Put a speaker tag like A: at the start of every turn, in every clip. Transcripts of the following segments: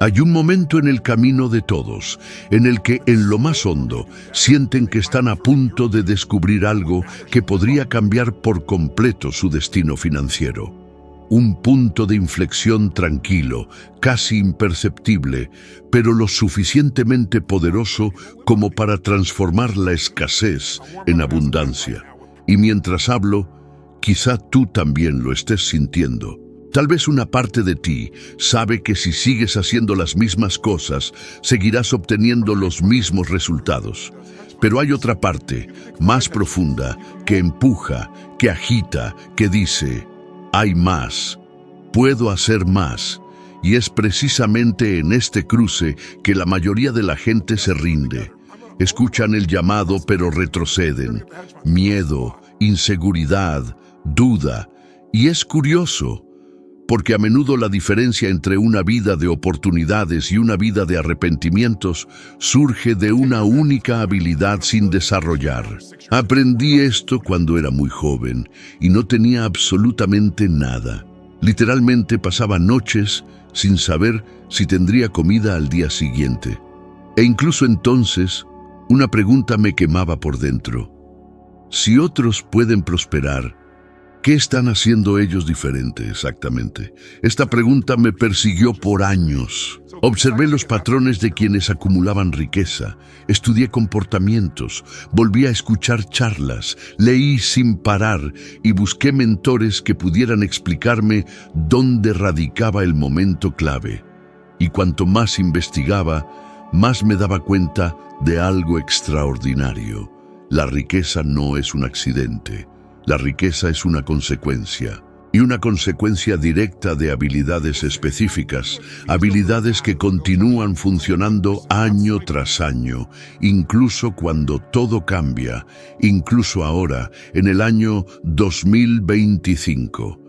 A: Hay un momento en el camino de todos, en el que en lo más hondo sienten que están a punto de descubrir algo que podría cambiar por completo su destino financiero. Un punto de inflexión tranquilo, casi imperceptible, pero lo suficientemente poderoso como para transformar la escasez en abundancia. Y mientras hablo, quizá tú también lo estés sintiendo. Tal vez una parte de ti sabe que si sigues haciendo las mismas cosas, seguirás obteniendo los mismos resultados. Pero hay otra parte, más profunda, que empuja, que agita, que dice: hay más, puedo hacer más. Y es precisamente en este cruce que la mayoría de la gente se rinde. Escuchan el llamado pero retroceden. Miedo, inseguridad, duda. Y es curioso, porque a menudo la diferencia entre una vida de oportunidades y una vida de arrepentimientos surge de una única habilidad sin desarrollar. Aprendí esto cuando era muy joven y no tenía absolutamente nada. Literalmente pasaba noches sin saber si tendría comida al día siguiente. E incluso entonces, una pregunta me quemaba por dentro. Si otros pueden prosperar, ¿qué están haciendo ellos diferente exactamente? Esta pregunta me persiguió por años. Observé los patrones de quienes acumulaban riqueza, estudié comportamientos, volví a escuchar charlas, leí sin parar y busqué mentores que pudieran explicarme dónde radicaba el momento clave. Y cuanto más investigaba, más me daba cuenta de algo extraordinario. La riqueza no es un accidente. La riqueza es una consecuencia, y una consecuencia directa de habilidades específicas, habilidades que continúan funcionando año tras año, incluso cuando todo cambia, incluso ahora, en el año 2025.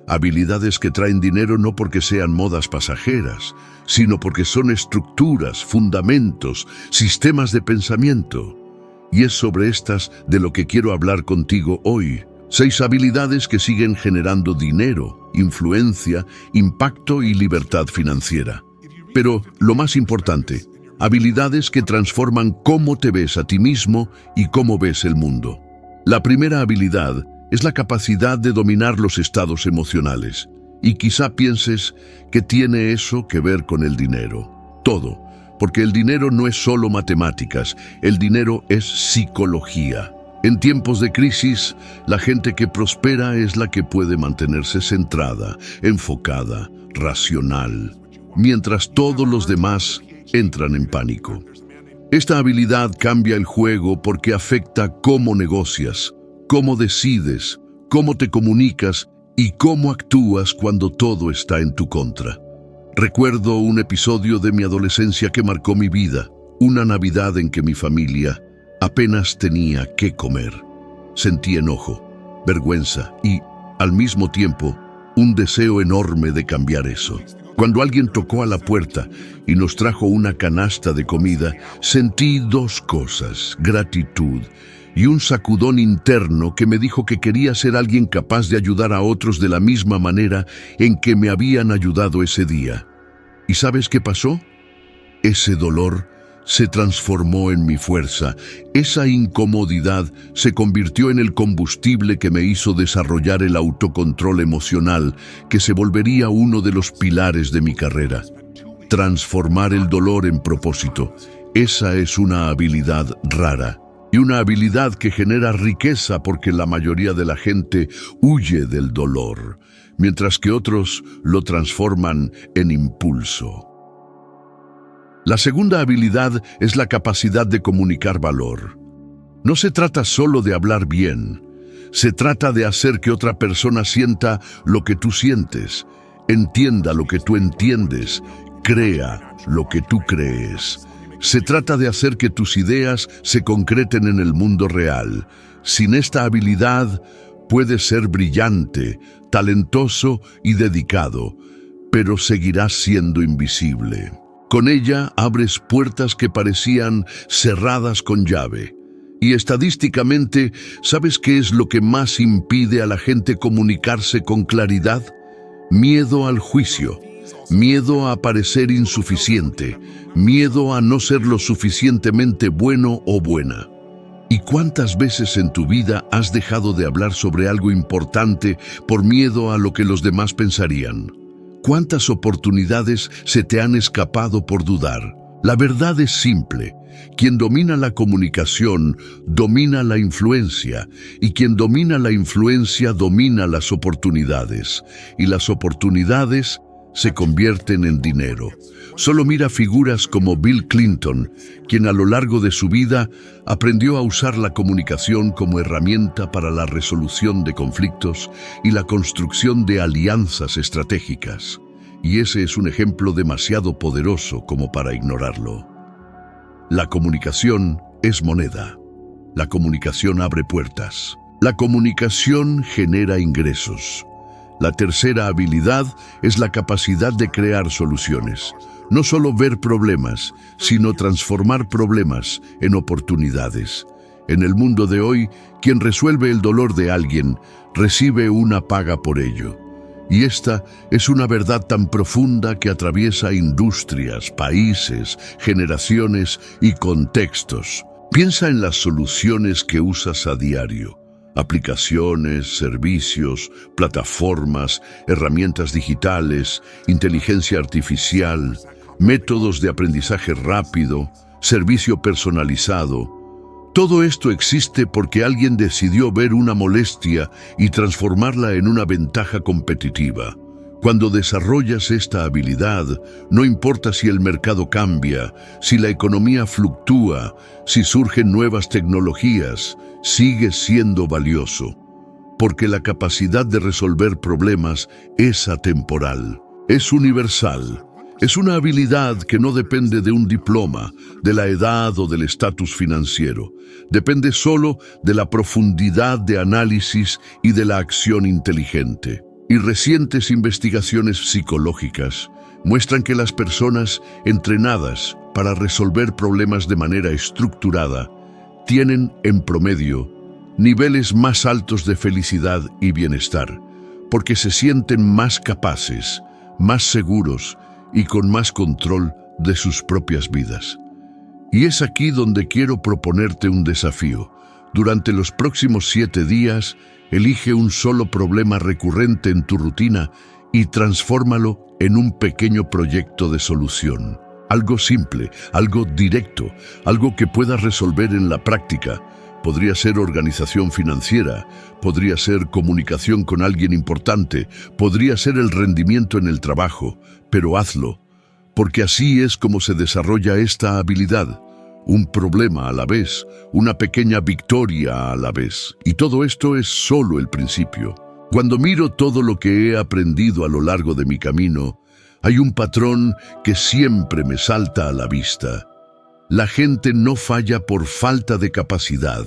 A: Habilidades que traen dinero no porque sean modas pasajeras, sino porque son estructuras, fundamentos, sistemas de pensamiento. Y es sobre estas de lo que quiero hablar contigo hoy. 6 habilidades que siguen generando dinero, influencia, impacto y libertad financiera. Pero lo más importante, habilidades que transforman cómo te ves a ti mismo y cómo ves el mundo. La primera habilidad es la capacidad de dominar los estados emocionales. Y quizá pienses que tiene eso que ver con el dinero. Todo. Porque el dinero no es solo matemáticas, el dinero es psicología. En tiempos de crisis, la gente que prospera es la que puede mantenerse centrada, enfocada, racional, mientras todos los demás entran en pánico. Esta habilidad cambia el juego porque afecta cómo negocias, cómo decides, cómo te comunicas y cómo actúas cuando todo está en tu contra. Recuerdo un episodio de mi adolescencia que marcó mi vida, una Navidad en que mi familia apenas tenía qué comer. Sentí enojo, vergüenza y, al mismo tiempo, un deseo enorme de cambiar eso. Cuando alguien tocó a la puerta y nos trajo una canasta de comida, sentí 2 cosas: gratitud y un sacudón interno que me dijo que quería ser alguien capaz de ayudar a otros de la misma manera en que me habían ayudado ese día. ¿Y sabes qué pasó? Ese dolor se transformó en mi fuerza. Esa incomodidad se convirtió en el combustible que me hizo desarrollar el autocontrol emocional, que se volvería uno de los pilares de mi carrera. Transformar el dolor en propósito. Esa es una habilidad rara. Y una habilidad que genera riqueza porque la mayoría de la gente huye del dolor, mientras que otros lo transforman en impulso. La segunda habilidad es la capacidad de comunicar valor. No se trata solo de hablar bien, se trata de hacer que otra persona sienta lo que tú sientes, entienda lo que tú entiendes, crea lo que tú crees. Se trata de hacer que tus ideas se concreten en el mundo real. Sin esta habilidad, puedes ser brillante, talentoso y dedicado, pero seguirás siendo invisible. Con ella abres puertas que parecían cerradas con llave. Y estadísticamente, ¿sabes qué es lo que más impide a la gente comunicarse con claridad? Miedo al juicio. miedo a parecer insuficiente, miedo a no ser lo suficientemente bueno o buena. ¿Y cuántas veces en tu vida has dejado de hablar sobre algo importante por miedo a lo que los demás pensarían? ¿Cuántas oportunidades se te han escapado por dudar? La verdad es simple. Quien domina la comunicación, domina la influencia, y quien domina la influencia, domina las oportunidades, y las oportunidades se convierten en dinero. Solo mira figuras como Bill Clinton, quien a lo largo de su vida aprendió a usar la comunicación como herramienta para la resolución de conflictos y la construcción de alianzas estratégicas. Y ese es un ejemplo demasiado poderoso como para ignorarlo. La comunicación es moneda. La comunicación abre puertas. La comunicación genera ingresos. La tercera habilidad es la capacidad de crear soluciones. No solo ver problemas, sino transformar problemas en oportunidades. En el mundo de hoy, quien resuelve el dolor de alguien, recibe una paga por ello. Y esta es una verdad tan profunda que atraviesa industrias, países, generaciones y contextos. Piensa en las soluciones que usas a diario. Aplicaciones, servicios, plataformas, herramientas digitales, inteligencia artificial, métodos de aprendizaje rápido, servicio personalizado. Todo esto existe porque alguien decidió ver una molestia y transformarla en una ventaja competitiva. Cuando desarrollas esta habilidad, no importa si el mercado cambia, si la economía fluctúa, si surgen nuevas tecnologías, sigues siendo valioso. Porque la capacidad de resolver problemas es atemporal, es universal. Es una habilidad que no depende de un diploma, de la edad o del estatus financiero. Depende solo de la profundidad de análisis y de la acción inteligente. Y recientes investigaciones psicológicas muestran que las personas entrenadas para resolver problemas de manera estructurada tienen, en promedio, niveles más altos de felicidad y bienestar, porque se sienten más capaces, más seguros y con más control de sus propias vidas. Y es aquí donde quiero proponerte un desafío. Durante los próximos 7 días, elige un solo problema recurrente en tu rutina y transfórmalo en un pequeño proyecto de solución. Algo simple, algo directo, algo que puedas resolver en la práctica. Podría ser organización financiera, podría ser comunicación con alguien importante, podría ser el rendimiento en el trabajo, pero hazlo, porque así es como se desarrolla esta habilidad. Un problema a la vez, una pequeña victoria a la vez. Y todo esto es solo el principio. Cuando miro todo lo que he aprendido a lo largo de mi camino, hay un patrón que siempre me salta a la vista. La gente no falla por falta de capacidad,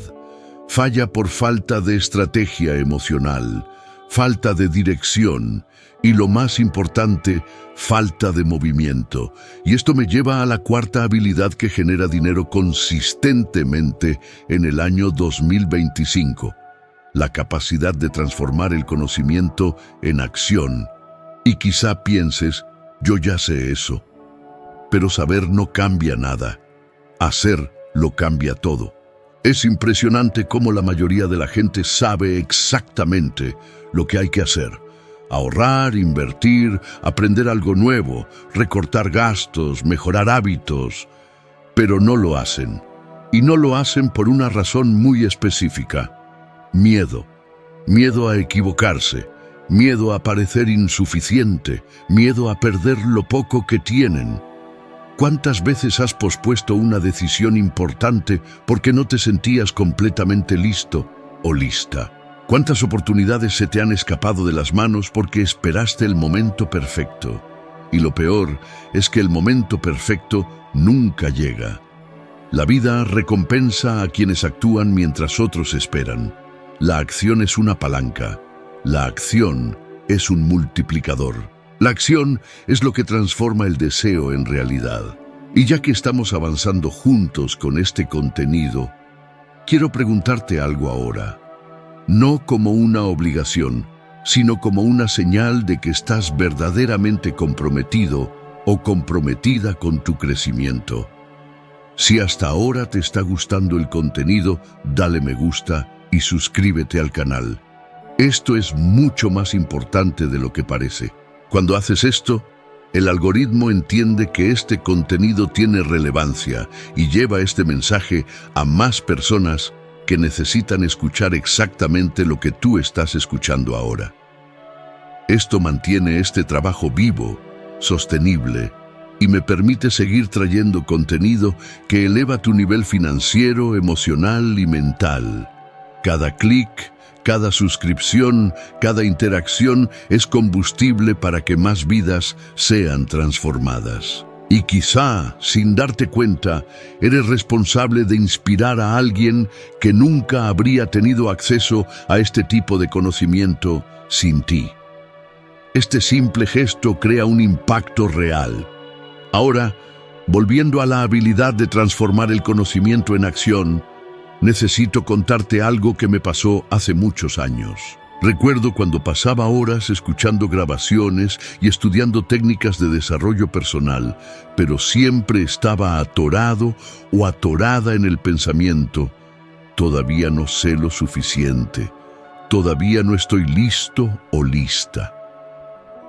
A: falla por falta de estrategia emocional, falta de dirección y, lo más importante, falta de movimiento. Y esto me lleva a la cuarta habilidad que genera dinero consistentemente en el año 2025. La capacidad de transformar el conocimiento en acción. Y quizá pienses, yo ya sé eso. Pero saber no cambia nada. Hacer lo cambia todo. Es impresionante cómo la mayoría de la gente sabe exactamente lo que hay que hacer. Ahorrar, invertir, aprender algo nuevo, recortar gastos, mejorar hábitos, pero no lo hacen. Y no lo hacen por una razón muy específica. Miedo. Miedo a equivocarse, miedo a parecer insuficiente, miedo a perder lo poco que tienen. ¿Cuántas veces has pospuesto una decisión importante porque no te sentías completamente listo o lista? ¿Cuántas oportunidades se te han escapado de las manos porque esperaste el momento perfecto? Y lo peor es que el momento perfecto nunca llega. La vida recompensa a quienes actúan mientras otros esperan. La acción es una palanca. La acción es un multiplicador. La acción es lo que transforma el deseo en realidad. Y ya que estamos avanzando juntos con este contenido, quiero preguntarte algo ahora. No como una obligación, sino como una señal de que estás verdaderamente comprometido o comprometida con tu crecimiento. Si hasta ahora te está gustando el contenido, dale me gusta y suscríbete al canal. Esto es mucho más importante de lo que parece. Cuando haces esto, el algoritmo entiende que este contenido tiene relevancia y lleva este mensaje a más personas que necesitan escuchar exactamente lo que tú estás escuchando ahora. Esto mantiene este trabajo vivo, sostenible, y me permite seguir trayendo contenido que eleva tu nivel financiero, emocional y mental. Cada clic, cada suscripción, cada interacción es combustible para que más vidas sean transformadas. Y quizá, sin darte cuenta, eres responsable de inspirar a alguien que nunca habría tenido acceso a este tipo de conocimiento sin ti. Este simple gesto crea un impacto real. Ahora, volviendo a la habilidad de transformar el conocimiento en acción, necesito contarte algo que me pasó hace muchos años. Recuerdo cuando pasaba horas escuchando grabaciones y estudiando técnicas de desarrollo personal, pero siempre estaba atorado o atorada en el pensamiento. Todavía no sé lo suficiente. Todavía no estoy listo o lista.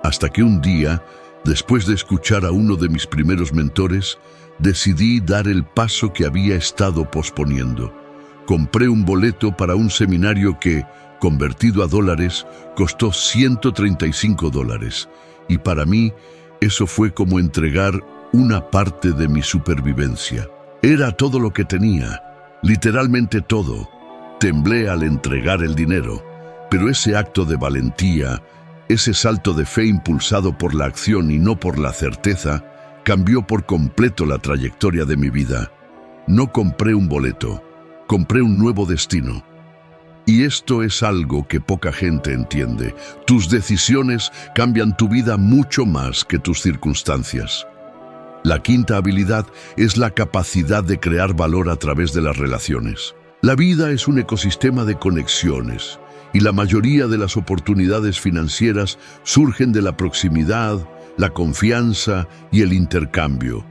A: Hasta que un día, después de escuchar a uno de mis primeros mentores, decidí dar el paso que había estado posponiendo. Compré un boleto para un seminario que, convertido a dólares, costó $135. Y para mí, eso fue como entregar una parte de mi supervivencia. Era todo lo que tenía, literalmente todo. Temblé al entregar el dinero, pero ese acto de valentía, ese salto de fe impulsado por la acción y no por la certeza, cambió por completo la trayectoria de mi vida. No compré un boleto, compré un nuevo destino. Y esto es algo que poca gente entiende. Tus decisiones cambian tu vida mucho más que tus circunstancias. La quinta habilidad es la capacidad de crear valor a través de las relaciones. La vida es un ecosistema de conexiones y la mayoría de las oportunidades financieras surgen de la proximidad, la confianza y el intercambio.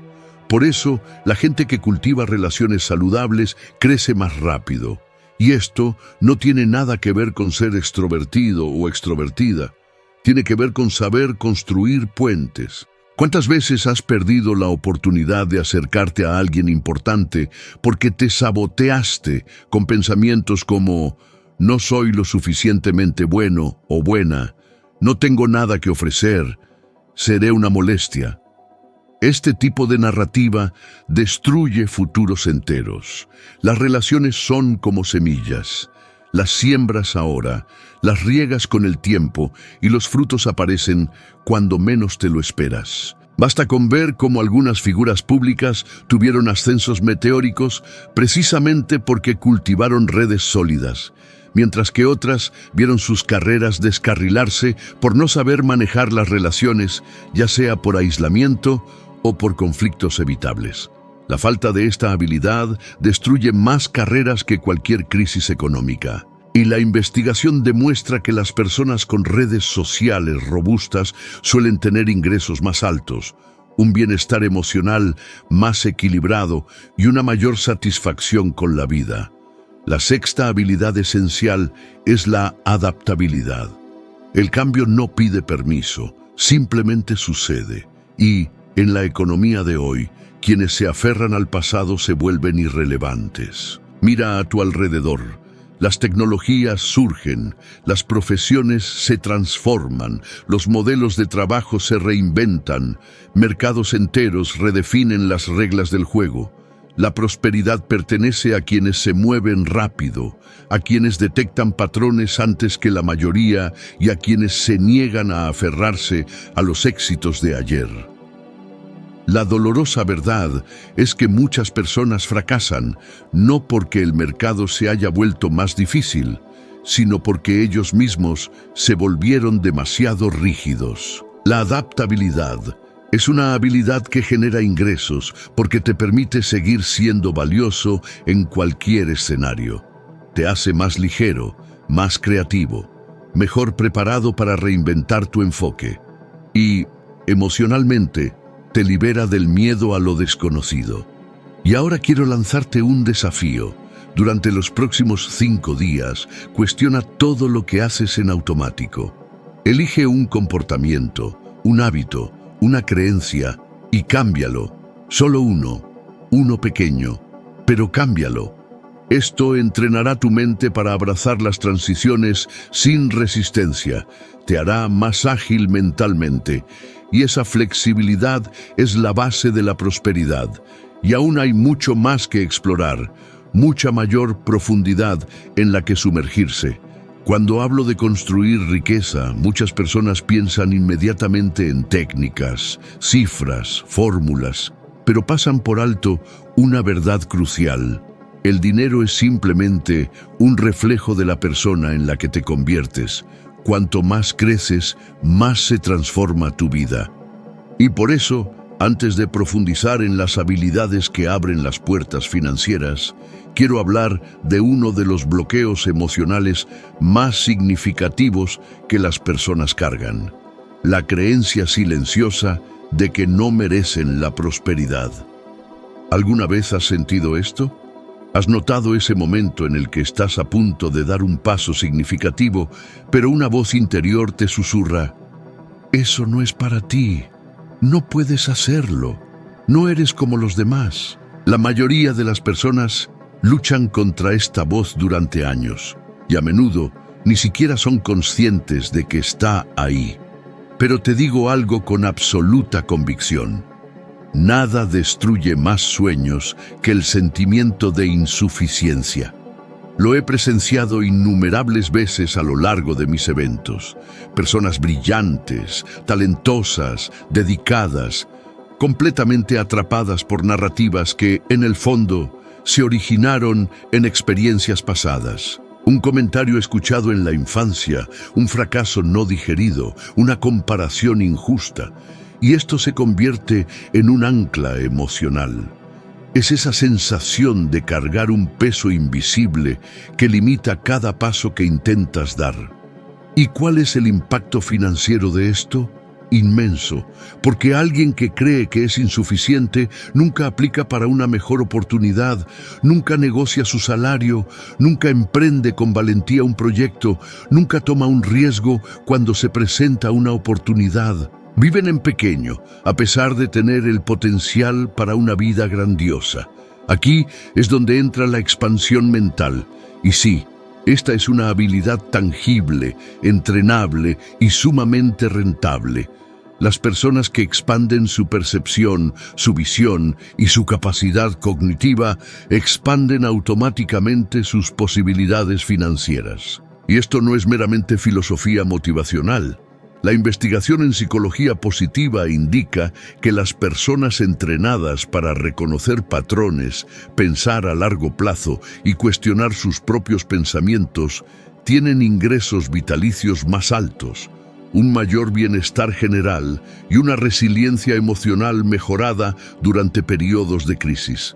A: Por eso, la gente que cultiva relaciones saludables crece más rápido. Y esto no tiene nada que ver con ser extrovertido o extrovertida. Tiene que ver con saber construir puentes. ¿Cuántas veces has perdido la oportunidad de acercarte a alguien importante porque te saboteaste con pensamientos como «no soy lo suficientemente bueno o buena», «no tengo nada que ofrecer», «seré una molestia»? Este tipo de narrativa destruye futuros enteros. Las relaciones son como semillas. Las siembras ahora, las riegas con el tiempo y los frutos aparecen cuando menos te lo esperas. Basta con ver cómo algunas figuras públicas tuvieron ascensos meteóricos precisamente porque cultivaron redes sólidas, mientras que otras vieron sus carreras descarrilarse por no saber manejar las relaciones, ya sea por aislamiento o por conflictos evitables. La falta de esta habilidad destruye más carreras que cualquier crisis económica. Y la investigación demuestra que las personas con redes sociales robustas suelen tener ingresos más altos, un bienestar emocional más equilibrado y una mayor satisfacción con la vida. La sexta habilidad esencial es la adaptabilidad. El cambio no pide permiso, simplemente sucede. Y en la economía de hoy, quienes se aferran al pasado se vuelven irrelevantes. Mira a tu alrededor. Las tecnologías surgen, las profesiones se transforman, los modelos de trabajo se reinventan, mercados enteros redefinen las reglas del juego. La prosperidad pertenece a quienes se mueven rápido, a quienes detectan patrones antes que la mayoría y a quienes se niegan a aferrarse a los éxitos de ayer. La dolorosa verdad es que muchas personas fracasan, no porque el mercado se haya vuelto más difícil, sino porque ellos mismos se volvieron demasiado rígidos. La adaptabilidad es una habilidad que genera ingresos porque te permite seguir siendo valioso en cualquier escenario. Te hace más ligero, más creativo. mejor preparado para reinventar tu enfoque. Y, emocionalmente, te libera del miedo a lo desconocido. Y ahora quiero lanzarte un desafío. Durante los próximos 5 días, cuestiona todo lo que haces en automático. Elige un comportamiento, un hábito, una creencia y cámbialo. Solo uno pequeño, pero cámbialo. Esto entrenará tu mente para abrazar las transiciones sin resistencia. Te hará más ágil mentalmente. Y esa flexibilidad es la base de la prosperidad. Y aún hay mucho más que explorar, mucha mayor profundidad en la que sumergirse. Cuando hablo de construir riqueza, muchas personas piensan inmediatamente en técnicas, cifras, fórmulas, pero pasan por alto una verdad crucial. El dinero es simplemente un reflejo de la persona en la que te conviertes. Cuanto más creces, más se transforma tu vida. Y por eso, antes de profundizar en las habilidades que abren las puertas financieras, quiero hablar de uno de los bloqueos emocionales más significativos que las personas cargan: la creencia silenciosa de que no merecen la prosperidad. ¿Alguna vez has sentido esto? ¿Has notado ese momento en el que estás a punto de dar un paso significativo, pero una voz interior te susurra: eso no es para ti, no puedes hacerlo, no eres como los demás? La mayoría de las personas luchan contra esta voz durante años, y a menudo ni siquiera son conscientes de que está ahí. Pero te digo algo con absoluta convicción: nada destruye más sueños que el sentimiento de insuficiencia. Lo he presenciado innumerables veces a lo largo de mis eventos. Personas brillantes, talentosas, dedicadas, completamente atrapadas por narrativas que, en el fondo, se originaron en experiencias pasadas. Un comentario escuchado en la infancia, un fracaso no digerido, una comparación injusta. Y esto se convierte en un ancla emocional. Es esa sensación de cargar un peso invisible que limita cada paso que intentas dar. ¿Y cuál es el impacto financiero de esto? Inmenso, porque alguien que cree que es insuficiente nunca aplica para una mejor oportunidad, nunca negocia su salario, nunca emprende con valentía un proyecto, nunca toma un riesgo cuando se presenta una oportunidad. Viven en pequeño, a pesar de tener el potencial para una vida grandiosa. Aquí es donde entra la expansión mental. Y sí, esta es una habilidad tangible, entrenable y sumamente rentable. Las personas que expanden su percepción, su visión y su capacidad cognitiva expanden automáticamente sus posibilidades financieras. Y esto no es meramente filosofía motivacional. La investigación en psicología positiva indica que las personas entrenadas para reconocer patrones, pensar a largo plazo y cuestionar sus propios pensamientos tienen ingresos vitalicios más altos, un mayor bienestar general y una resiliencia emocional mejorada durante periodos de crisis.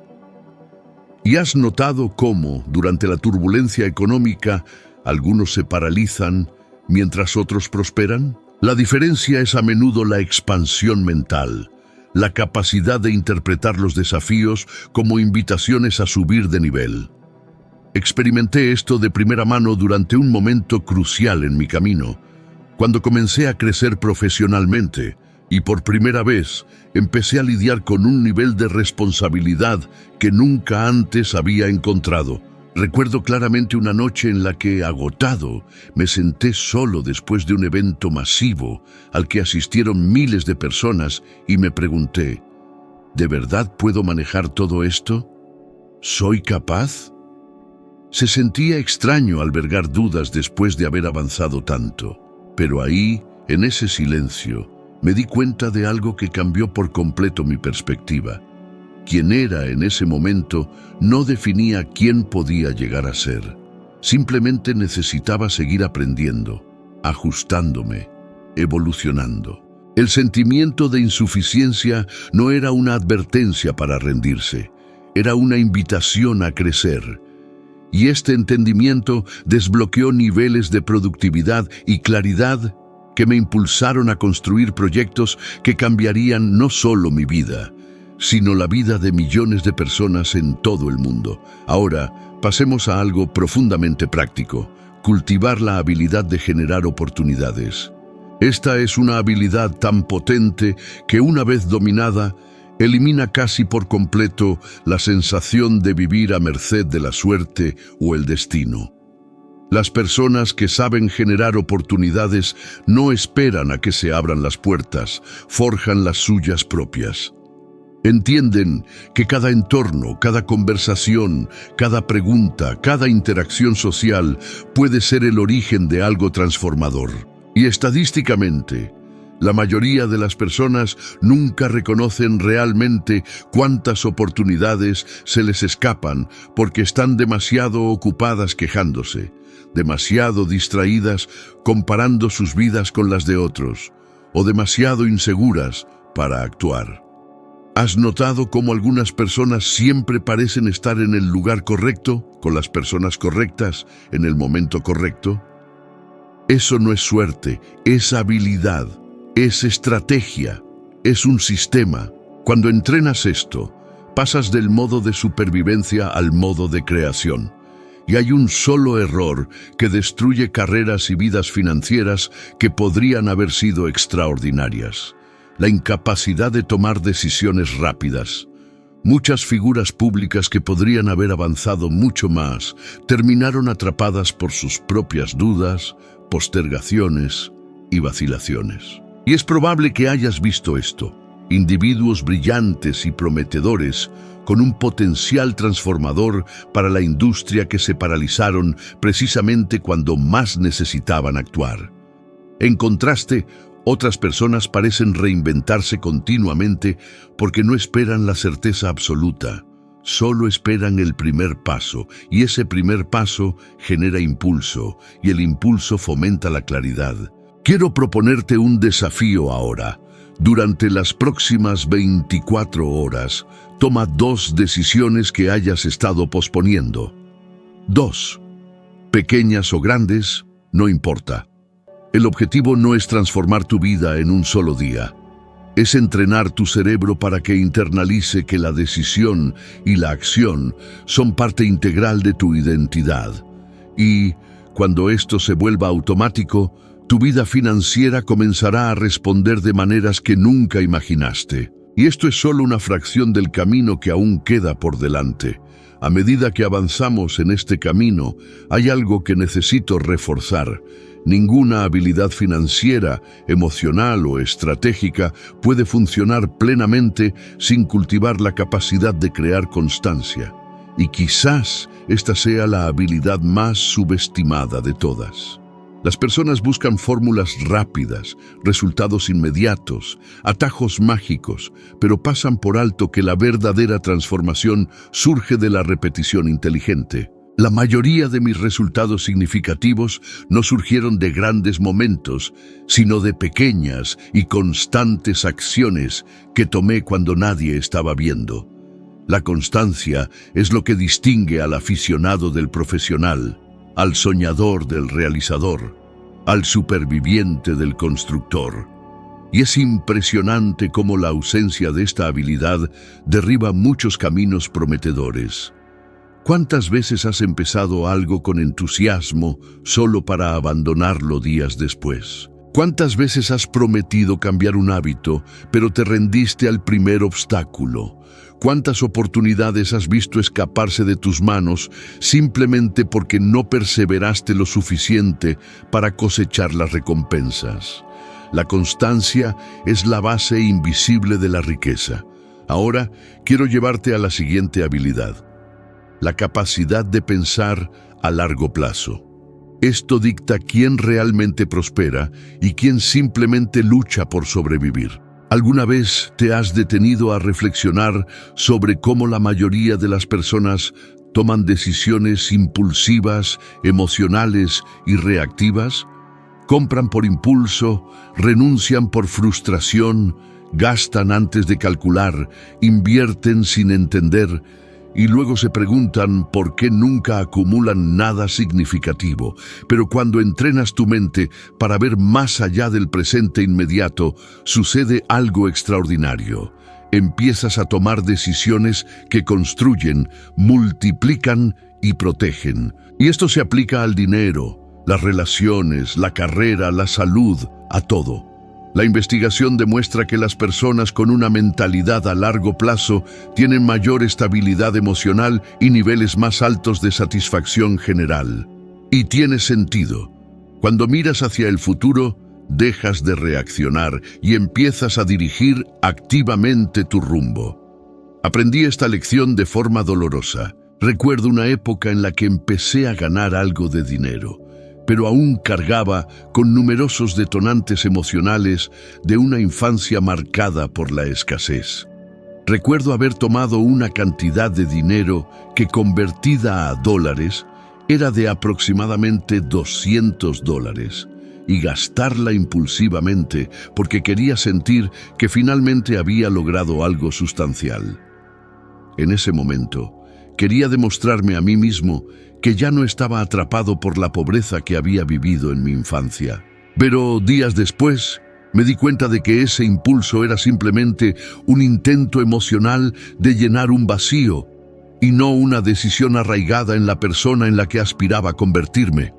A: ¿Y has notado cómo, durante la turbulencia económica, algunos se paralizan mientras otros prosperan? La diferencia es a menudo la expansión mental, la capacidad de interpretar los desafíos como invitaciones a subir de nivel. Experimenté esto de primera mano durante un momento crucial en mi camino, cuando comencé a crecer profesionalmente y por primera vez empecé a lidiar con un nivel de responsabilidad que nunca antes había encontrado. Recuerdo claramente una noche en la que, agotado, me senté solo después de un evento masivo al que asistieron miles de personas y me pregunté: ¿de verdad puedo manejar todo esto? ¿Soy capaz? Se sentía extraño albergar dudas después de haber avanzado tanto, pero ahí, en ese silencio, me di cuenta de algo que cambió por completo mi perspectiva. Quien era en ese momento no definía quién podía llegar a ser. Simplemente necesitaba seguir aprendiendo, ajustándome, evolucionando. El sentimiento de insuficiencia no era una advertencia para rendirse, era una invitación a crecer. Y este entendimiento desbloqueó niveles de productividad y claridad que me impulsaron a construir proyectos que cambiarían no solo mi vida, sino la vida de millones de personas en todo el mundo. Ahora, pasemos a algo profundamente práctico: cultivar la habilidad de generar oportunidades. Esta es una habilidad tan potente que, una vez dominada, elimina casi por completo la sensación de vivir a merced de la suerte o el destino. Las personas que saben generar oportunidades no esperan a que se abran las puertas, forjan las suyas propias. Entienden que cada entorno, cada conversación, cada pregunta, cada interacción social puede ser el origen de algo transformador. Y estadísticamente, la mayoría de las personas nunca reconocen realmente cuántas oportunidades se les escapan porque están demasiado ocupadas quejándose, demasiado distraídas comparando sus vidas con las de otros, o demasiado inseguras para actuar. ¿Has notado cómo algunas personas siempre parecen estar en el lugar correcto, con las personas correctas, en el momento correcto? Eso no es suerte, es habilidad. Es estrategia, es un sistema. Cuando entrenas esto, pasas del modo de supervivencia al modo de creación. Y hay un solo error que destruye carreras y vidas financieras que podrían haber sido extraordinarias: la incapacidad de tomar decisiones rápidas. Muchas figuras públicas que podrían haber avanzado mucho más terminaron atrapadas por sus propias dudas, postergaciones y vacilaciones. Y es probable que hayas visto esto: individuos brillantes y prometedores con un potencial transformador para la industria que se paralizaron precisamente cuando más necesitaban actuar. En contraste, otras personas parecen reinventarse continuamente porque no esperan la certeza absoluta, solo esperan el primer paso, y ese primer paso genera impulso, y el impulso fomenta la claridad. Quiero proponerte un desafío ahora. Durante las próximas 24 horas, toma 2 decisiones que hayas estado posponiendo. 2. Pequeñas o grandes, no importa. El objetivo no es transformar tu vida en un solo día. Es entrenar tu cerebro para que internalice que la decisión y la acción son parte integral de tu identidad. Y, cuando esto se vuelva automático, tu vida financiera comenzará a responder de maneras que nunca imaginaste. Y esto es solo una fracción del camino que aún queda por delante. A medida que avanzamos en este camino, hay algo que necesito reforzar. Ninguna habilidad financiera, emocional o estratégica puede funcionar plenamente sin cultivar la capacidad de crear constancia. Y quizás esta sea la habilidad más subestimada de todas. Las personas buscan fórmulas rápidas, resultados inmediatos, atajos mágicos, pero pasan por alto que la verdadera transformación surge de la repetición inteligente. La mayoría de mis resultados significativos no surgieron de grandes momentos, sino de pequeñas y constantes acciones que tomé cuando nadie estaba viendo. La constancia es lo que distingue al aficionado del profesional, al soñador del realizador, al superviviente del constructor. Y es impresionante cómo la ausencia de esta habilidad derriba muchos caminos prometedores. ¿Cuántas veces has empezado algo con entusiasmo solo para abandonarlo días después? ¿Cuántas veces has prometido cambiar un hábito, pero te rendiste al primer obstáculo? ¿Cuántas oportunidades has visto escaparse de tus manos simplemente porque no perseveraste lo suficiente para cosechar las recompensas? La constancia es la base invisible de la riqueza. Ahora quiero llevarte a la siguiente habilidad: la capacidad de pensar a largo plazo. Esto dicta quién realmente prospera y quién simplemente lucha por sobrevivir. ¿Alguna vez te has detenido a reflexionar sobre cómo la mayoría de las personas toman decisiones impulsivas, emocionales y reactivas? Compran por impulso, renuncian por frustración, gastan antes de calcular, invierten sin entender y luego se preguntan por qué nunca acumulan nada significativo. Pero cuando entrenas tu mente para ver más allá del presente inmediato, sucede algo extraordinario. Empiezas a tomar decisiones que construyen, multiplican y protegen. Y esto se aplica al dinero, las relaciones, la carrera, la salud, a todo. La investigación demuestra que las personas con una mentalidad a largo plazo tienen mayor estabilidad emocional y niveles más altos de satisfacción general. Y tiene sentido. Cuando miras hacia el futuro, dejas de reaccionar y empiezas a dirigir activamente tu rumbo. Aprendí esta lección de forma dolorosa. Recuerdo una época en la que empecé a ganar algo de dinero, pero aún cargaba con numerosos detonantes emocionales de una infancia marcada por la escasez. Recuerdo haber tomado una cantidad de dinero que, convertida a dólares, era de aproximadamente $200, y gastarla impulsivamente porque quería sentir que finalmente había logrado algo sustancial. En ese momento, quería demostrarme a mí mismo que ya no estaba atrapado por la pobreza que había vivido en mi infancia. Pero días después, me di cuenta de que ese impulso era simplemente un intento emocional de llenar un vacío y no una decisión arraigada en la persona en la que aspiraba a convertirme.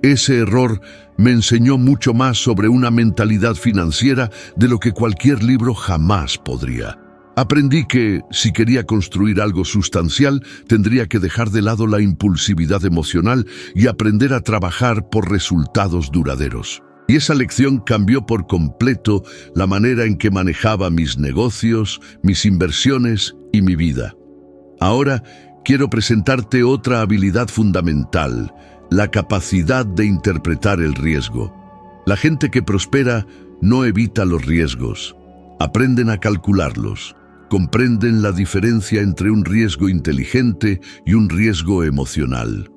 A: Ese error me enseñó mucho más sobre una mentalidad financiera de lo que cualquier libro jamás podría. Aprendí que, si quería construir algo sustancial, tendría que dejar de lado la impulsividad emocional y aprender a trabajar por resultados duraderos. Y esa lección cambió por completo la manera en que manejaba mis negocios, mis inversiones y mi vida. Ahora quiero presentarte otra habilidad fundamental: la capacidad de interpretar el riesgo. La gente que prospera no evita los riesgos, aprenden a calcularlos. Comprenden la diferencia entre un riesgo inteligente y un riesgo emocional.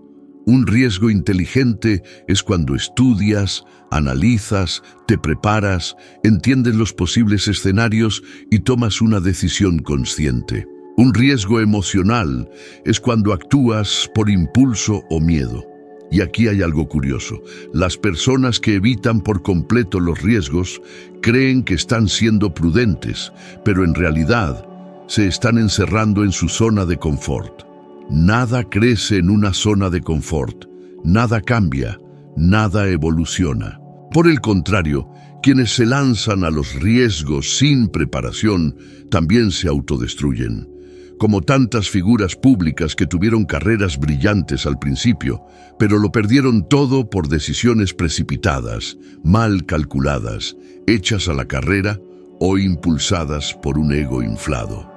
A: Un riesgo inteligente es cuando estudias, analizas, te preparas, entiendes los posibles escenarios y tomas una decisión consciente. Un riesgo emocional es cuando actúas por impulso o miedo. Y aquí hay algo curioso. Las personas que evitan por completo los riesgos creen que están siendo prudentes, pero en realidad se están encerrando en su zona de confort. Nada crece en una zona de confort, nada cambia, nada evoluciona. Por el contrario, quienes se lanzan a los riesgos sin preparación también se autodestruyen. Como tantas figuras públicas que tuvieron carreras brillantes al principio, pero lo perdieron todo por decisiones precipitadas, mal calculadas, hechas a la carrera o impulsadas por un ego inflado.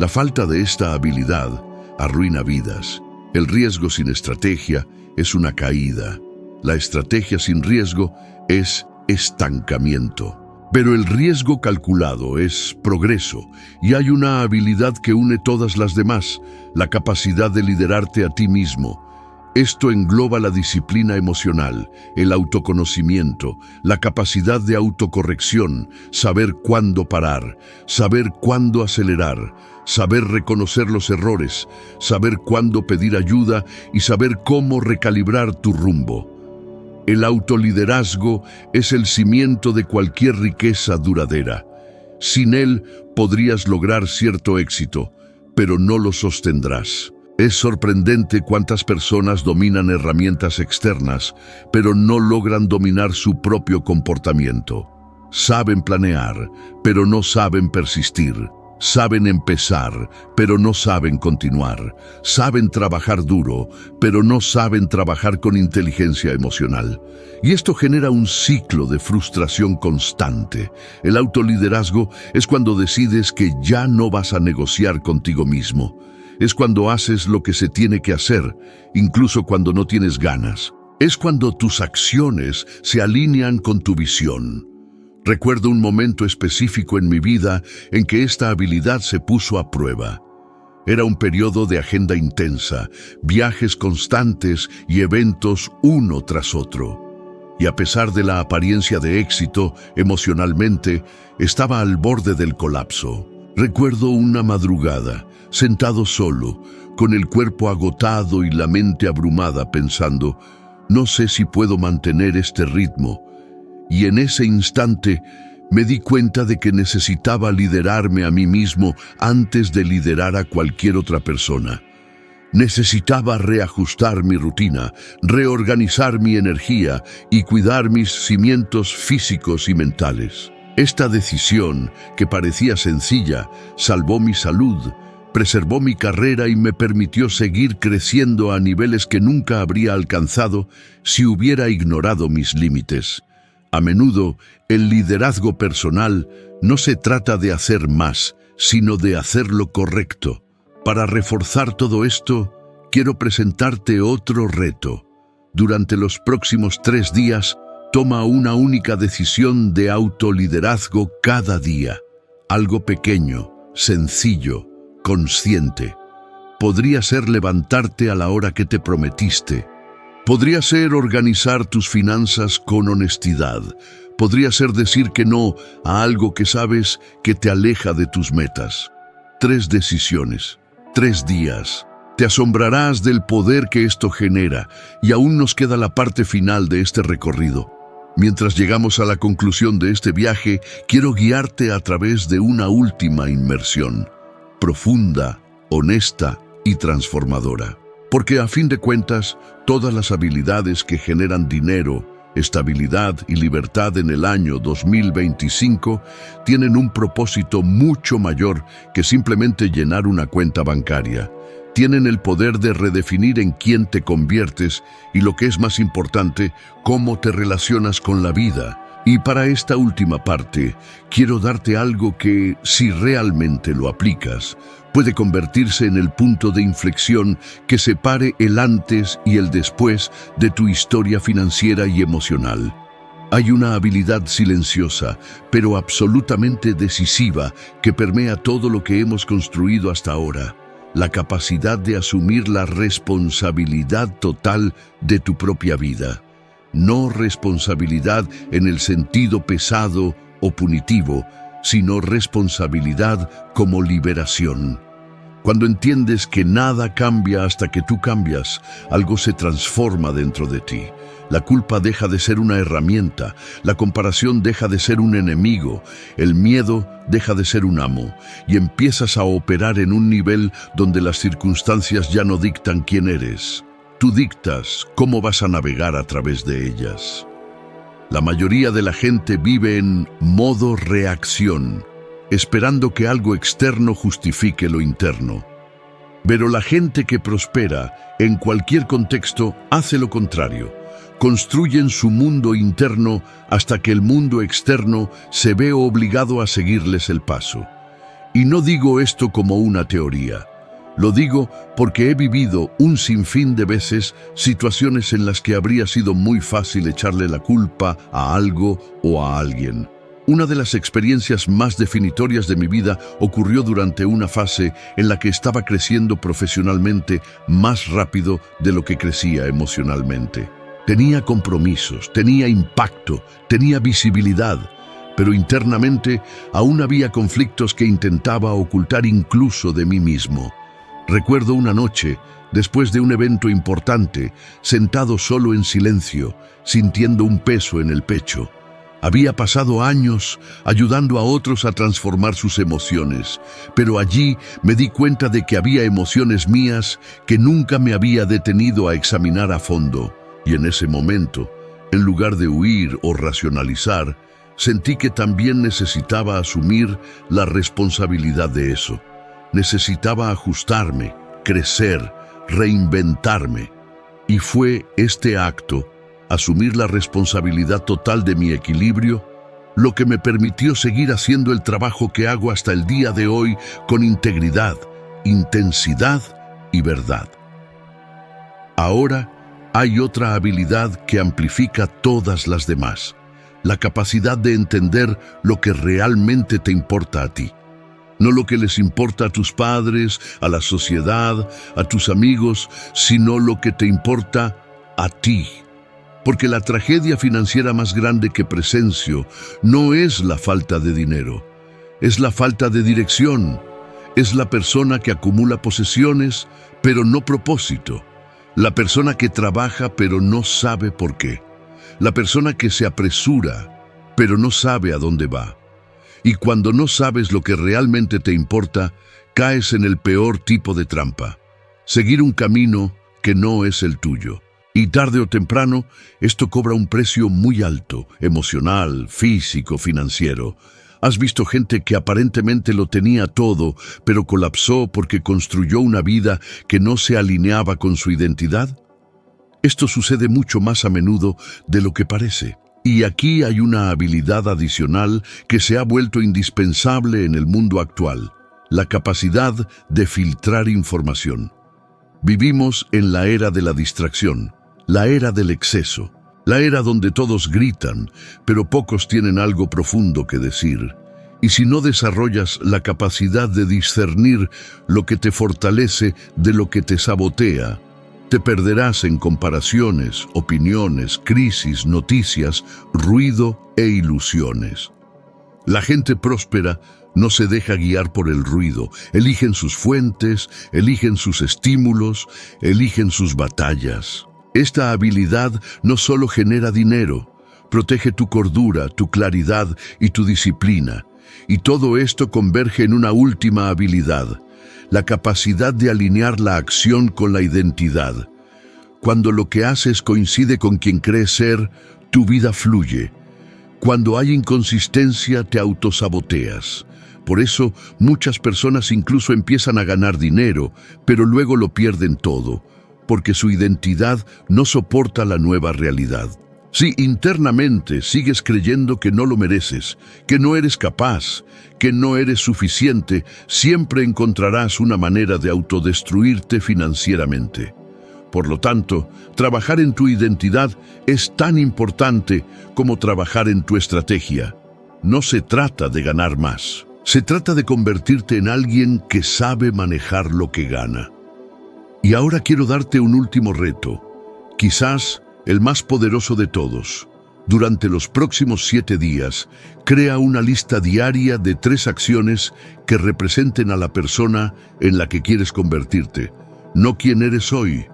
A: La falta de esta habilidad arruina vidas. El riesgo sin estrategia es una caída. La estrategia sin riesgo es estancamiento. Pero el riesgo calculado es progreso, y hay una habilidad que une todas las demás: la capacidad de liderarte a ti mismo. Esto engloba la disciplina emocional, el autoconocimiento, la capacidad de autocorrección, saber cuándo parar, saber cuándo acelerar, saber reconocer los errores, saber cuándo pedir ayuda y saber cómo recalibrar tu rumbo. El autoliderazgo es el cimiento de cualquier riqueza duradera. Sin él podrías lograr cierto éxito, pero no lo sostendrás. Es sorprendente cuántas personas dominan herramientas externas, pero no logran dominar su propio comportamiento. Saben planear, pero no saben persistir. Saben empezar, pero no saben continuar. Saben trabajar duro, pero no saben trabajar con inteligencia emocional. Y esto genera un ciclo de frustración constante. El autoliderazgo es cuando decides que ya no vas a negociar contigo mismo. Es cuando haces lo que se tiene que hacer, incluso cuando no tienes ganas. Es cuando tus acciones se alinean con tu visión. Recuerdo un momento específico en mi vida en que esta habilidad se puso a prueba. Era un periodo de agenda intensa, viajes constantes y eventos uno tras otro. Y a pesar de la apariencia de éxito, emocionalmente, estaba al borde del colapso. Recuerdo una madrugada, sentado solo, con el cuerpo agotado y la mente abrumada, pensando, no sé si puedo mantener este ritmo. Y en ese instante me di cuenta de que necesitaba liderarme a mí mismo antes de liderar a cualquier otra persona. Necesitaba reajustar mi rutina, reorganizar mi energía y cuidar mis cimientos físicos y mentales. Esta decisión, que parecía sencilla, salvó mi salud, preservó mi carrera y me permitió seguir creciendo a niveles que nunca habría alcanzado si hubiera ignorado mis límites. A menudo, el liderazgo personal no se trata de hacer más, sino de hacer lo correcto. Para reforzar todo esto, quiero presentarte otro reto. Durante los próximos 3 días, toma una única decisión de autoliderazgo cada día. Algo pequeño, sencillo, consciente. Podría ser levantarte a la hora que te prometiste. Podría ser organizar tus finanzas con honestidad. Podría ser decir que no a algo que sabes que te aleja de tus metas. 3 decisiones, 3 días. Te asombrarás del poder que esto genera, y aún nos queda la parte final de este recorrido. Mientras llegamos a la conclusión de este viaje, quiero guiarte a través de una última inmersión, profunda, honesta y transformadora. Porque a fin de cuentas, todas las habilidades que generan dinero, estabilidad y libertad en el año 2025 tienen un propósito mucho mayor que simplemente llenar una cuenta bancaria. Tienen el poder de redefinir en quién te conviertes y, lo que es más importante, cómo te relacionas con la vida. Y para esta última parte, quiero darte algo que, si realmente lo aplicas, puede convertirse en el punto de inflexión que separe el antes y el después de tu historia financiera y emocional. Hay una habilidad silenciosa, pero absolutamente decisiva, que permea todo lo que hemos construido hasta ahora: la capacidad de asumir la responsabilidad total de tu propia vida. No responsabilidad en el sentido pesado o punitivo, sino responsabilidad como liberación. Cuando entiendes que nada cambia hasta que tú cambias, algo se transforma dentro de ti. La culpa deja de ser una herramienta, la comparación deja de ser un enemigo, el miedo deja de ser un amo, y empiezas a operar en un nivel donde las circunstancias ya no dictan quién eres. Tú dictas cómo vas a navegar a través de ellas. La mayoría de la gente vive en modo reacción, esperando que algo externo justifique lo interno. Pero la gente que prospera en cualquier contexto hace lo contrario. Construyen su mundo interno hasta que el mundo externo se ve obligado a seguirles el paso. Y no digo esto como una teoría. Lo digo porque he vivido un sinfín de veces situaciones en las que habría sido muy fácil echarle la culpa a algo o a alguien. Una de las experiencias más definitorias de mi vida ocurrió durante una fase en la que estaba creciendo profesionalmente más rápido de lo que crecía emocionalmente. Tenía compromisos, tenía impacto, tenía visibilidad, pero internamente aún había conflictos que intentaba ocultar incluso de mí mismo. Recuerdo una noche, después de un evento importante, sentado solo en silencio, sintiendo un peso en el pecho. Había pasado años ayudando a otros a transformar sus emociones, pero allí me di cuenta de que había emociones mías que nunca me había detenido a examinar a fondo. Y en ese momento, en lugar de huir o racionalizar, sentí que también necesitaba asumir la responsabilidad de eso. Necesitaba ajustarme, crecer, reinventarme. Y fue este acto, asumir la responsabilidad total de mi equilibrio, lo que me permitió seguir haciendo el trabajo que hago hasta el día de hoy con integridad, intensidad y verdad. Ahora hay otra habilidad que amplifica todas las demás: la capacidad de entender lo que realmente te importa a ti. No lo que les importa a tus padres, a la sociedad, a tus amigos, sino lo que te importa a ti. Porque la tragedia financiera más grande que presencio no es la falta de dinero. es la falta de dirección, es la persona que acumula posesiones, pero no propósito, la persona que trabaja pero no sabe por qué, la persona que se apresura pero no sabe a dónde va. Y cuando no sabes lo que realmente te importa, caes en el peor tipo de trampa: seguir un camino que no es el tuyo. Y tarde o temprano, esto cobra un precio muy alto, emocional, físico, financiero. ¿Has visto gente que aparentemente lo tenía todo, pero colapsó porque construyó una vida que no se alineaba con su identidad? Esto sucede mucho más a menudo de lo que parece. Y aquí hay una habilidad adicional que se ha vuelto indispensable en el mundo actual: la capacidad de filtrar información. Vivimos en la era de la distracción, la era del exceso, la era donde todos gritan, pero pocos tienen algo profundo que decir. Y si no desarrollas la capacidad de discernir lo que te fortalece de lo que te sabotea, te perderás en comparaciones, opiniones, crisis, noticias, ruido e ilusiones. La gente próspera no se deja guiar por el ruido. Eligen sus fuentes, eligen sus estímulos, eligen sus batallas. Esta habilidad no solo genera dinero, protege tu cordura, tu claridad y tu disciplina. Y todo esto converge en una última habilidad: la capacidad de alinear la acción con la identidad. Cuando lo que haces coincide con quien crees ser, tu vida fluye. Cuando hay inconsistencia, te autosaboteas. Por eso, muchas personas incluso empiezan a ganar dinero, pero luego lo pierden todo, porque su identidad no soporta la nueva realidad. Si internamente sigues creyendo que no lo mereces, que no eres capaz, que no eres suficiente, siempre encontrarás una manera de autodestruirte financieramente. Por lo tanto, trabajar en tu identidad es tan importante como trabajar en tu estrategia. No se trata de ganar más. Se trata de convertirte en alguien que sabe manejar lo que gana. Y ahora quiero darte un último reto, quizás el más poderoso de todos. Durante los próximos 7 días, crea una lista diaria de 3 acciones que representen a la persona en la que quieres convertirte. No quién eres hoy,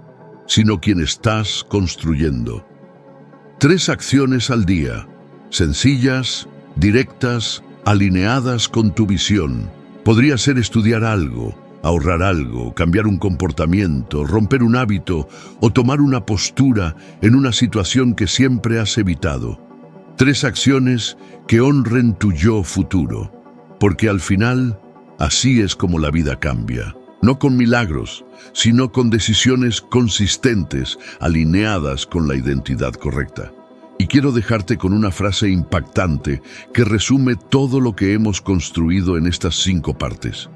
A: sino quien estás construyendo. 3 acciones al día, sencillas, directas, alineadas con tu visión. Podría ser estudiar algo, ahorrar algo, cambiar un comportamiento, romper un hábito o tomar una postura en una situación que siempre has evitado. 3 acciones que honren tu yo futuro, porque al final, así es como la vida cambia. No con milagros, sino con decisiones consistentes, alineadas con la identidad correcta. Y quiero dejarte con una frase impactante que resume todo lo que hemos construido en estas 5 partes.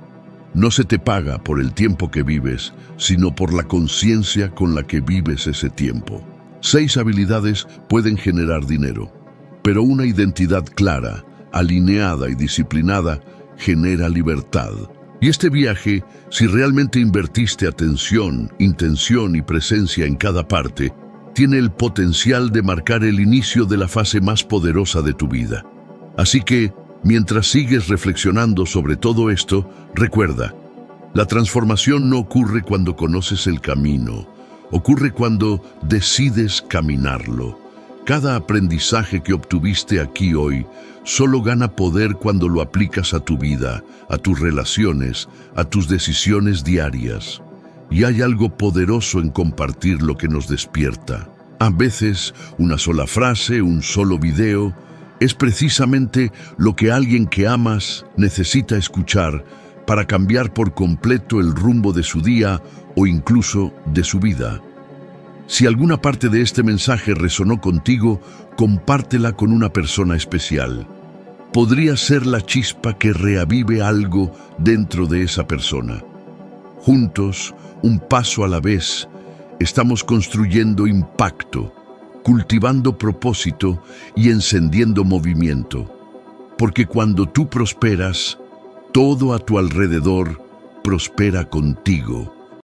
A: No se te paga por el tiempo que vives, sino por la conciencia con la que vives ese tiempo. 6 habilidades pueden generar dinero, pero una identidad clara, alineada y disciplinada genera libertad. Y este viaje, si realmente invertiste atención, intención y presencia en cada parte, tiene el potencial de marcar el inicio de la fase más poderosa de tu vida. Así que, mientras sigues reflexionando sobre todo esto, recuerda, la transformación no ocurre cuando conoces el camino, ocurre cuando decides caminarlo. Cada aprendizaje que obtuviste aquí hoy solo gana poder cuando lo aplicas a tu vida, a tus relaciones, a tus decisiones diarias. Y hay algo poderoso en compartir lo que nos despierta. A veces, una sola frase, un solo video, es precisamente lo que alguien que amas necesita escuchar para cambiar por completo el rumbo de su día o incluso de su vida. Si alguna parte de este mensaje resonó contigo, compártela con una persona especial. Podría ser la chispa que reavive algo dentro de esa persona. Juntos, un paso a la vez, estamos construyendo impacto, cultivando propósito y encendiendo movimiento. Porque cuando tú prosperas, todo a tu alrededor prospera contigo.